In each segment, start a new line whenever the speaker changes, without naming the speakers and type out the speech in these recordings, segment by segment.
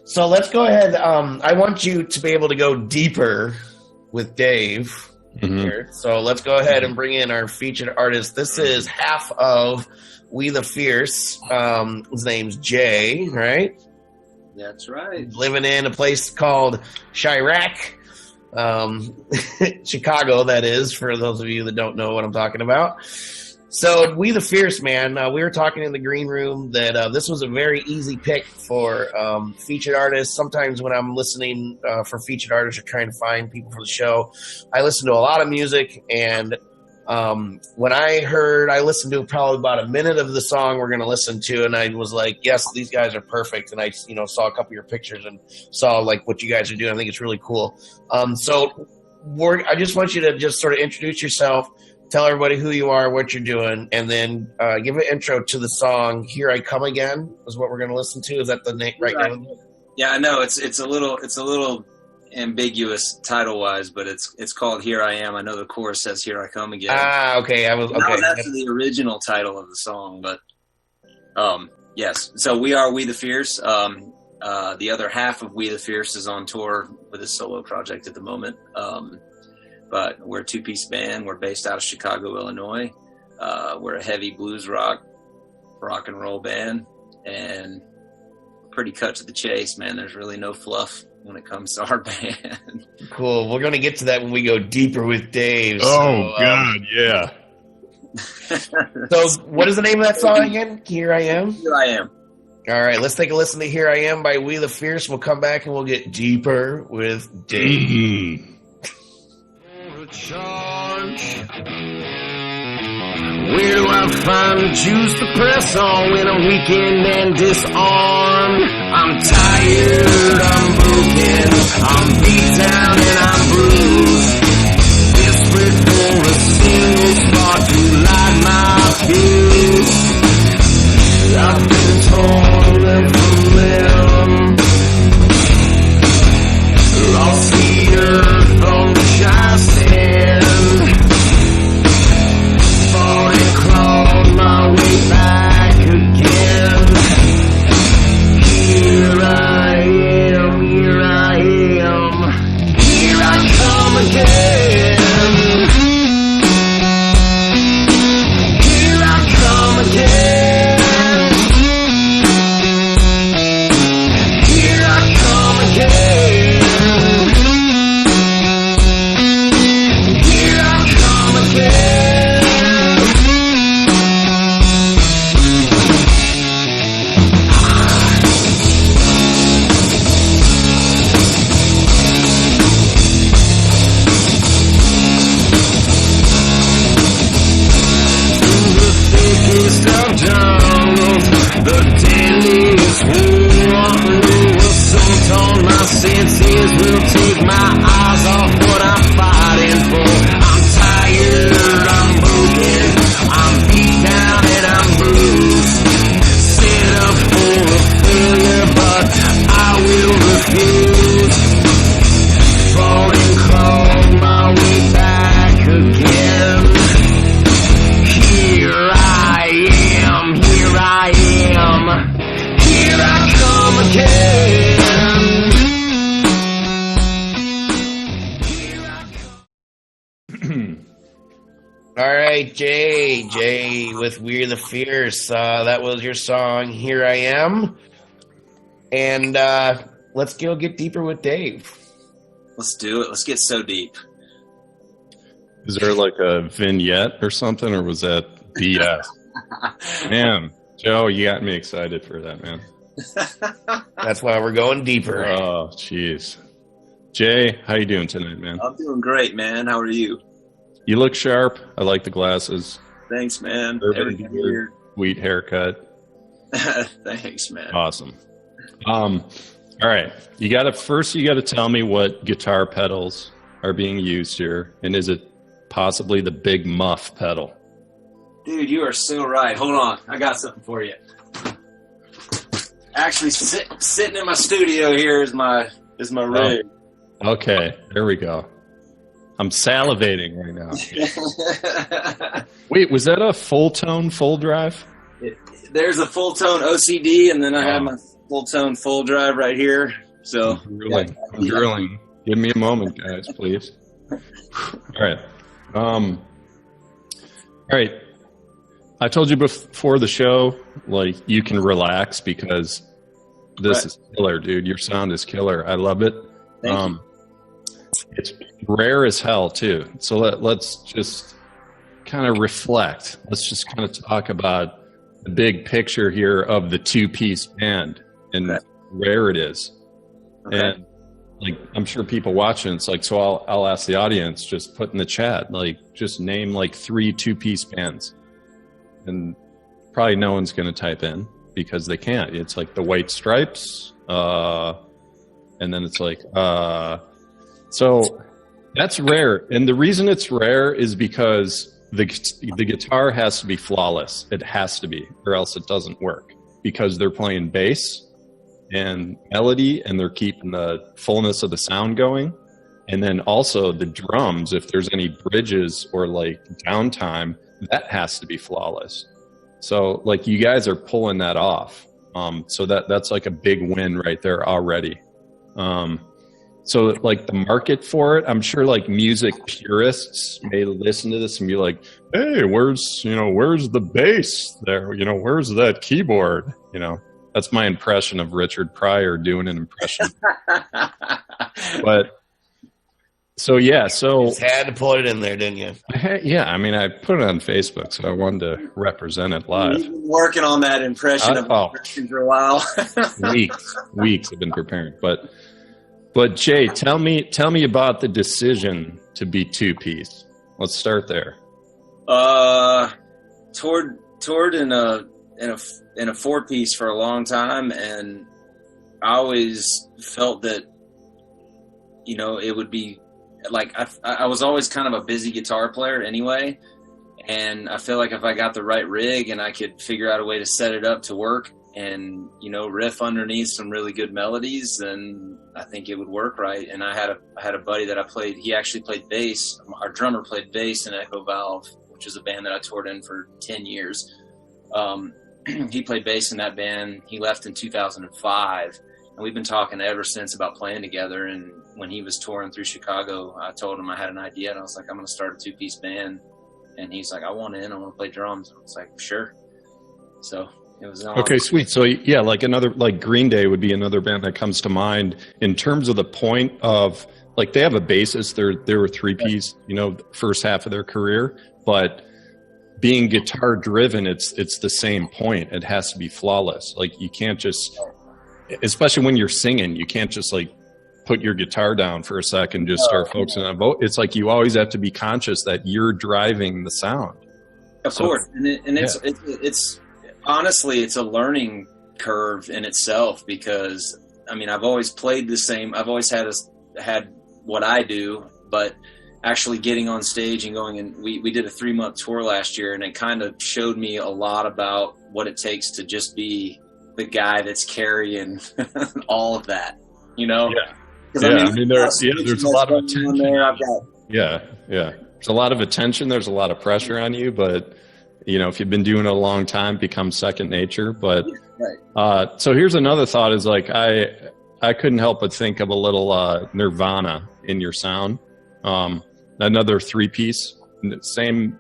So let's go ahead. I want you to be able to go deeper with Dave here. So let's go ahead and bring in our featured artist. This is half of We the Fierce. His name's Jay, right?
That's right.
Living in a place called Chirac, Chicago, that is, for those of you that don't know what I'm talking about. So We the Fierce, man, we were talking in the green room that this was a very easy pick for featured artists. Sometimes when I'm listening for featured artists or trying to find people for the show, I listen to a lot of music, and when I listened to probably about a minute of the song we're going to listen to, and I was like, yes, these guys are perfect. And I, saw a couple of your pictures and saw like what you guys are doing. I think it's really cool. So I just want you to just sort of introduce yourself, tell everybody who you are, what you're doing, and then give an intro to the song "Here I Come Again" is what we're going to listen to. Is that the right name?
Yeah, I know it's a little ambiguous title wise, but it's called "Here I Am." I know the chorus says "Here I Come Again."
Okay.
That was actually the original title of the song, but yes. So we are We the Fierce. The other half of We the Fierce is on tour with a solo project at the moment. But we're a two-piece band. We're based out of Chicago, Illinois. We're a heavy blues rock and roll band, and pretty cut to the chase, man. There's really no fluff when it comes to our band.
Cool. We're going to get to that when we go deeper with Dave.
God, yeah.
So what is the name of that song again? Here I Am?
Here I Am.
All right, let's take a listen to Here I Am by We the Fierce. We'll come back and we'll get deeper with Dave.
Charge. Where do I find the juice to press on when I'm weakened and disarmed? I'm tired, I'm broken, I'm beat down and I'm bruised. Desperate for a single spark to light my fuse. I've been torn limb from limb, lost the earth on which I stand, fought and clawed my way back again. Here I am, here I am, here I come again. Here I come again. Here I come again. Here I come again. Through the thickest of jungles, the deadliest war, no assault on my senses will take my eyes off what I'm fighting for. I'm tired, I'm broken, I'm beat down and I'm bruised. Set up for a failure, but I will refuse. Fought and clawed my way back again. Here I am, here I am, here I come again. Here I come.
All right, Jay with We're the Fierce. That was your song, Here I Am. And let's go get deeper with Dave.
Let's do it. Let's get so deep.
Is there like a vignette or something, or was that BS? Man, Joe, you got me excited for that, man.
That's why we're going deeper.
Oh, jeez. Jay, how you doing tonight, man?
I'm doing great, man. How are you?
You look sharp. I like the glasses.
Thanks, man.
Everything here. Sweet haircut.
Thanks, man.
Awesome. All right. You got to tell me what guitar pedals are being used here, and is it possibly the Big Muff pedal?
Dude, you are so right. Hold on. I got something for you. Actually, sitting in my studio here is my rig.
Okay, there we go. I'm salivating right now. Wait, was that a full tone, full drive?
There's a full tone OCD, and then I have my full tone, full drive right here. So
I'm drilling. Give me a moment, guys, please. All right. All right. I told you before the show, like, you can relax because this is killer, dude. Your sound is killer. I love it.
Thank you.
It's rare as hell too. So let's just kind of reflect. Let's just kind of talk about the big picture here of the two-piece band and rare it is.
Okay.
And like, I'm sure people watching, it's like, so I'll ask the audience, just put in the chat, like, just name like 3 two-piece bands. And probably no one's going to type in because they can't. It's like the White Stripes, and then it's like, so that's rare. And the reason it's rare is because the guitar has to be flawless. It has to be, or else it doesn't work, because they're playing bass and melody, and they're keeping the fullness of the sound going. And then also the drums, if there's any bridges or like downtime, that has to be flawless. So like, you guys are pulling that off. So that's like a big win right there already. So like the market for it, I'm sure like music purists may listen to this and be like, hey, where's the bass there? Where's that keyboard? That's my impression of Richard Pryor doing an impression. But so, yeah,
Just had to put it in there, didn't you?
I put it on Facebook, so I wanted to represent it live.
You've been working on that impression for a while.
weeks I've been preparing. But Jay, tell me about the decision to be two-piece. Let's start there.
Toured in a four-piece for a long time, and I always felt that, it would be like, I was always kind of a busy guitar player anyway, and I feel like if I got the right rig and I could figure out a way to set it up to work and, riff underneath some really good melodies, then I think it would work right. And I had a buddy that he actually played bass. Our drummer played bass in Echo Valve, which is a band that I toured in for 10 years. He played bass in that band. He left in 2005. And we've been talking ever since about playing together. And when he was touring through Chicago, I told him I had an idea, and I was like, I'm going to start a two-piece band. And he's like, I want in. I want to play drums. I was like, sure. So it was
okay, sweet. So yeah, like Green Day would be another band that comes to mind in terms of the point of, like, they have a bassist. They were three-piece, first half of their career, but being guitar driven, it's the same point. It has to be flawless. Like, you can't just, especially when you're singing, you can't just like put your guitar down for a second, just start focusing on vote. It's like, you always have to be conscious that you're driving the sound.
Of course. It's honestly, it's a learning curve in itself, because I've always played the same. I've always had what I do, but actually getting on stage and going, and we did a 3-month tour last year, and it kind of showed me a lot about what it takes to just be the guy that's carrying all of that,
Yeah. There's a lot of attention. There's a lot of attention. There's a lot of pressure on you, but if you've been doing it a long time, it becomes second nature. But so here's another thought: is like, I couldn't help but think of a little Nirvana in your sound. Another three-piece, same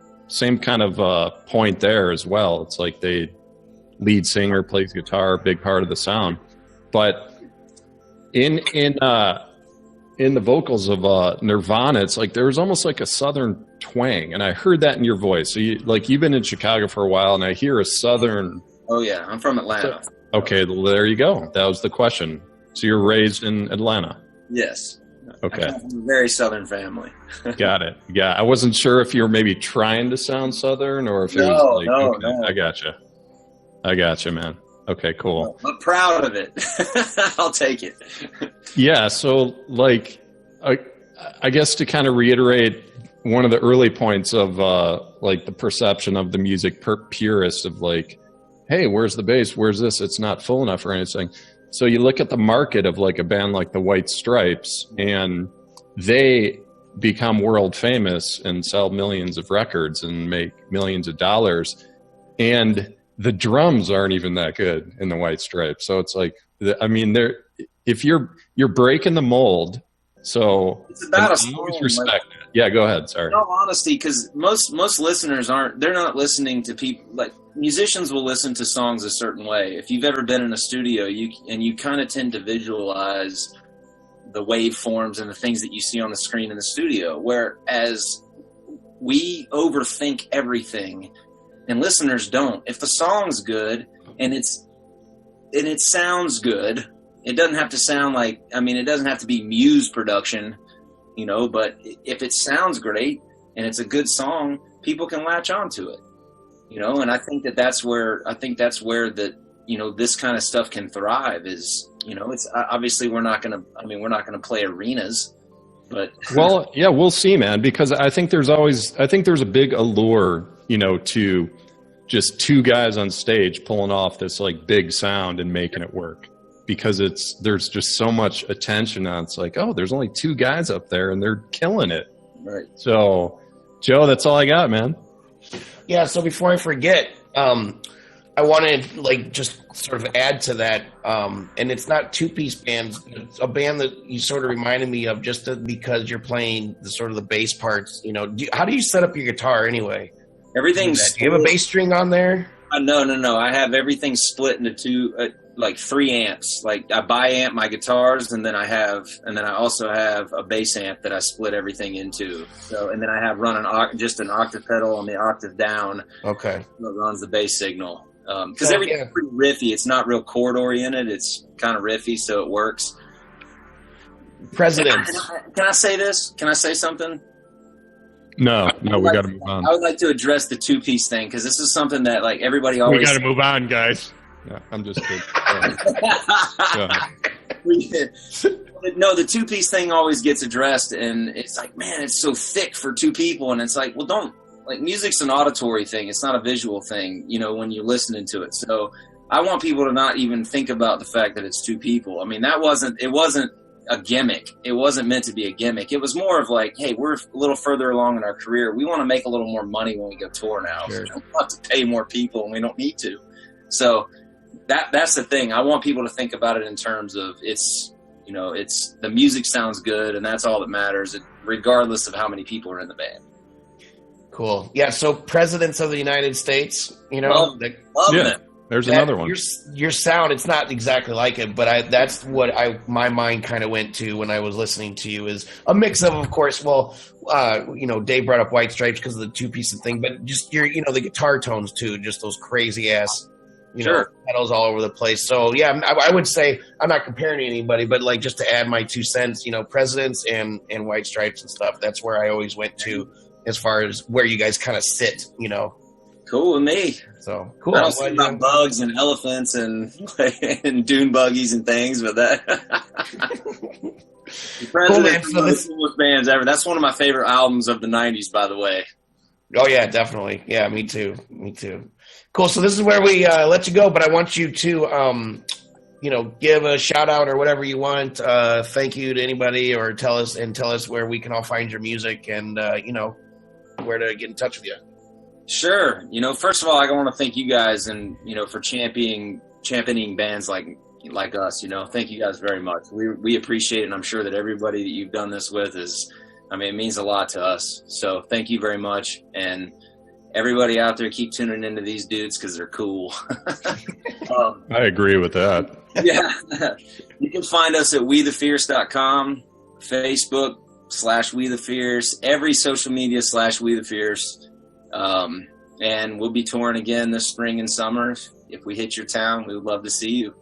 kind of point there as well. It's like the lead singer plays guitar, big part of the sound. But in the vocals of Nirvana, it's like there's almost like a southern twang, and I heard that in your voice. So you've been in Chicago for a while, and I hear a southern.
Oh yeah, I'm from Atlanta.
Okay, there you go. That was the question. So you're raised in Atlanta?
Yes.
Okay.
I come from a very southern family.
Got it. Yeah, I wasn't sure if you were maybe trying to sound southern or if it was like. No. I gotcha, man. Okay, cool.
I'm proud of it. I'll take it.
Yeah, so like, I guess to kind of reiterate one of the early points of like the perception of the music purist of like, hey, where's the bass? Where's this? It's not full enough or anything. So you look at the market of like a band like the White Stripes, and they become world famous and sell millions of records and make millions of dollars. And the drums aren't even that good in the White Stripes. So it's like, I mean, if you're breaking the mold. So
it's about
I always respect it. Yeah, go ahead. Sorry.
In all honesty, because most listeners they're not listening to people, like musicians will listen to songs a certain way. If you've ever been in a studio, you kind of tend to visualize the waveforms and the things that you see on the screen in the studio, whereas we overthink everything and listeners don't. If the song's good and it sounds good, it doesn't have to sound like, I mean, it doesn't have to be Muse production, you know, but if it sounds great and it's a good song, people can latch onto it, you know. And I think that's where that, you know, this kind of stuff can thrive is, you know, it's obviously we're not going to play arenas, but
well, yeah, we'll see, man, because I think there's a big allure, you know, to just two guys on stage pulling off this like big sound and making it work, because there's just so much attention on, it's like, oh, there's only two guys up there and they're killing it.
Right.
So, Joe, that's all I got, man.
Yeah, so before I forget, I wanted like just sort of add to that, and it's not two-piece bands, but it's a band that you sort of reminded me of just because you're playing the sort of the bass parts. You know, how do you set up your guitar anyway?
Everything's.
Do you have a bass string on there?
No. I have everything split into two, like 3 amps. Like I bi-amp my guitars, and then I also have a bass amp that I split everything into. So, and then I have just an octave pedal on the octave down.
Okay.
That runs the bass signal. Because everything's pretty riffy. It's not real chord oriented. It's kind of riffy, so it works.
Presidents.
Can I say this? Can I say something?
No, we got to move on.
I would like to address the two-piece thing, because this is something that like everybody always.
We got to move on, guys.
Yeah, I'm just kidding.
No, the two-piece thing always gets addressed, and it's like, man, it's so thick for two people, and it's like, well, don't. Like, music's an auditory thing. It's not a visual thing, you know, when you're listening to it. So I want people to not even think about the fact that it's two people. I mean, it wasn't a gimmick. It wasn't meant to be a gimmick. It was more of like, hey, we're a little further along in our career. We want to make a little more money when we go tour now.
Sure.
We don't have to pay more people, and we don't need to. So that's the thing. I want people to think about it in terms of it's the music sounds good, and that's all that matters, regardless of how many people are in the band.
Cool. Yeah. So, Presidents of the United States, you know,
Love them.
There's another one.
Your sound, it's not exactly like it, but that's what my mind kind of went to when I was listening to you, is a mix of course, well, you know, Dave brought up White Stripes because of the two-piece thing, but just the guitar tones too, just those crazy ass, you know, pedals all over the place. So yeah, I would say, I'm not comparing to anybody, but like just to add my 2 cents, you know, Presidents and White Stripes and stuff, that's where I always went to as far as where you guys kind of sit, you know. Cool
with me.
So cool.
I don't see about bugs and elephants and dune buggies and things, but that. The President is one of the coolest bands ever. That's one of my favorite albums of the '90s, by the way.
Oh yeah, definitely. Yeah, me too. Cool. So this is where we let you go, but I want you to, you know, give a shout out or whatever you want. Thank you to anybody, or tell us where we can all find your music, and you know, where to get in touch with you.
Sure. You know, first of all, I want to thank you guys, and you know, for championing bands like us. You know, thank you guys very much. We appreciate it, and I'm sure that everybody that you've done this with it means a lot to us. So thank you very much, and everybody out there, keep tuning into these dudes because they're cool.
I agree with that.
Yeah. You can find us at WeTheFierce.com, Facebook /WeTheFierce, every social media /WeTheFierce. And we'll be touring again this spring and summer. If we hit your town, we would love to see you.